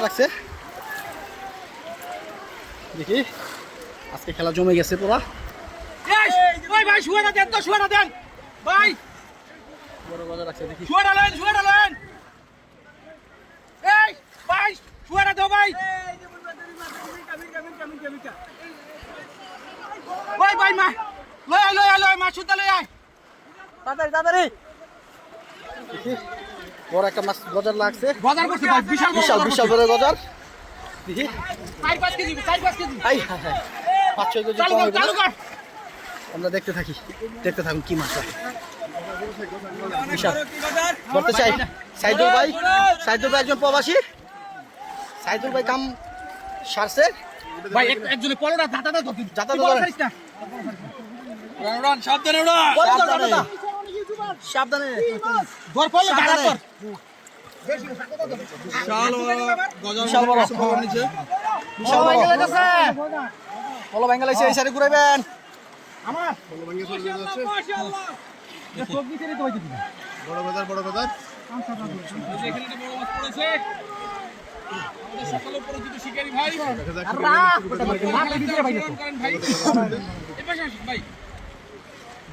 রাখছে দেখি আজকে খেলা জমে গেছে পুরা। ভাই শুয়ে না দেন তো, শুয়ে না দেন ভাই, বড় বাজার রাখছে দেখি। শুয়ে ডালেন, শুয়ে ডালেন। এই ভাই শুয়ে না দাও ভাই। ভাই ভাই মা লয় মা শুতে লয় আয় তাড়াতাড়ি তাড়াতাড়ি দেখি। বড় একটা মাছ গজার লাগছে, বাজার করতে ভাই, বিশাল বিশাল বিশাল বড় গজার দেখি। 4-5 কেজি 4-5 কেজি। আই হায় হায় 5-6 কেজি চালু কম কর, হবে চালু না? কর। আমরা দেখতে থাকি, দেখতে থাকুন কি মাছ হয়। বিশাল ধরতে চাই। সাইদুল ভাই, সাইদুল ভাই একজন প্রবাসী। সাইদুল ভাই কাম সারছে ভাই একজনে পলোটা দাঁতাটা ধর, যাতা তুই তো বড় ধরেন। করিস না। উড়ান সাবধানে উড়ান। সাবধানে সাবধানে ধর পলো দাঁড়া সাবধানে। কর। বিশাল বড় নিচে, বিশাল বড় পলো বেঙ্গল এসে এই সাইডে ঘুরাইবেন। আমার মাশাআল্লাহ এ চোখ দিতে রে তো হইতে দিনা। বড় বাজার বড় বাজার এখানে একটা বড় মাছ পড়েছে। আমাদের সকালের পরে দুটো শিকারি ভাই। মাছ ভিতরে ভাই দেখো। ভাই এই পাশে আসুন ভাই।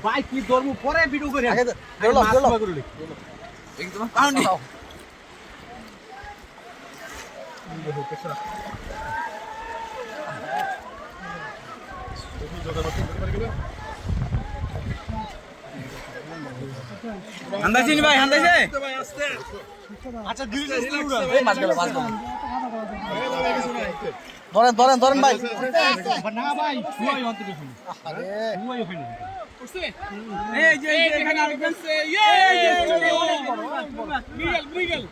ভাই কি ধর্ম পরে ভিডিও করে আগে ধরলো ধরলো একদম পাউনি। হান্দাইছে নি ভাই, হান্দাইছে ভাই আস্তে। আচ্ছা ধীরে ধীরে উড়ান। এই মাছ গেল মাছ গেল। ধরেন ধরেন ধরেন ভাই। না ভাই শুয়াই অন্ত দেখুন। আরে শুয়াই ওখানে করছে। এই যে এখানে আরেকজন আছে। মিগেল মিগেল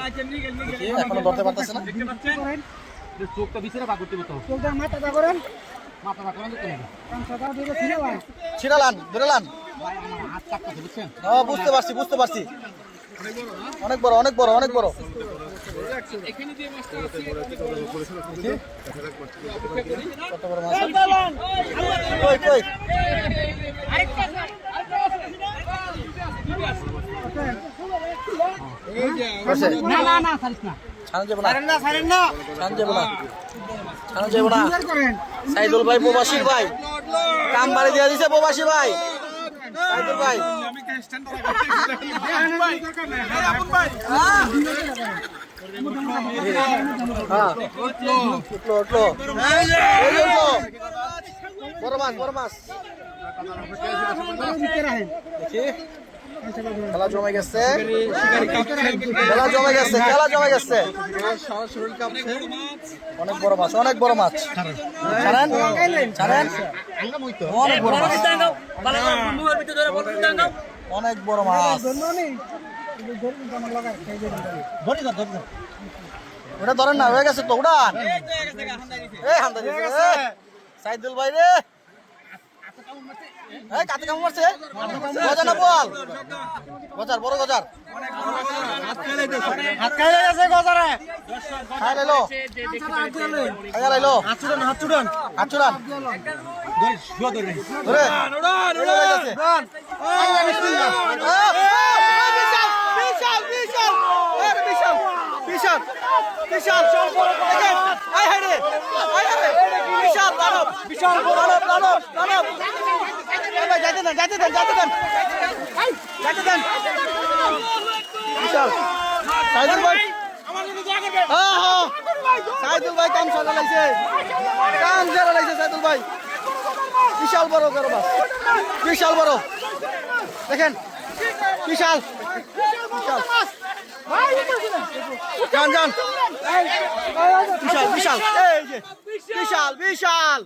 আচ্ছা মিগেল কি এখনো ধরতে পারতেছে না। দেখতে পাচ্ছেন চোখটা ভিতরে পা করতে বলতো, চোখটা মাথাটা করেন, মাথাটা করেন তো কাঁচাটা ধরে ছিলাম ছিড়ালান ধরেলান। ভাই আমার হাত কাটতেছে বুঝছেন। বুঝতে পারছি বুঝতে পারছি। অনেক বড় অনেক বড় অনেক বড়। এখানে যে মাছটা আছে কত বড় মাছ? কই কই আরেকটা করছে? না না না ছাড়িস না, ছাড়া যাবে না, ছাড়েন না ছাড়েন না। ছাড়া যাবে না, ছাড়া যাবে না। সাইদুল ভাই প্রবাসী ভাই কাম বাড়ি দিয়ে দিছে প্রবাসী ভাই। সাইদুল ভাই আমি স্ট্যান্ড ভাই আপন ভাই হ্যাঁ উঠলো উঠলো এই যে উঠলো। বড় মাছ বড় মাছ দেখি। খেলা জমে গেছে, খেলা জমে গেছে, খেলা জমে গেছে। অনেক বড় মাছ অনেক বড় মাছ। ছাড়েন ছাড়েন। অনেক বড় মাছ অনেক বড় মাছ। ওটা ধরেন না, হয়ে গেছে তো উড়ান। এই হামদা দিছে সাইদুল ভাই রে। এই কাতে কামড় মারছে গজার না বল গজার বড় গজার হাত খাইলে গেছে গজারে। খাই লাইলো খাই লাইলো হাত ছুড়ান হাত ছুড়ান হাত চুরান ধরে শুয়া ধরে ধরে উড়ান এই হয়ে গেছে। বিশাল বিশাল বিশাল বিশাল বিশাল দেখেন। আয় হায় রে আয় হায় রে বিশাল দানব বিশাল দানব দানব দানব। ভাই যাইতে দেন যাইতে দেন যাইতে দেন যাইতে দেন। বিশাল সাইদুল ভাই আমার জন্য দোয়া করবেন। হ্যাঁ হ্যাঁ সাইদুল ভাই কাম সাজা লাইছে, কাম সাজা লাইছে সাইদুল ভাই। বিশাল বড় বড় মাছ বিশাল বড় দেখেন বিশাল বিশাল যান যান বিশাল বিশাল এই যে বিশাল বিশাল।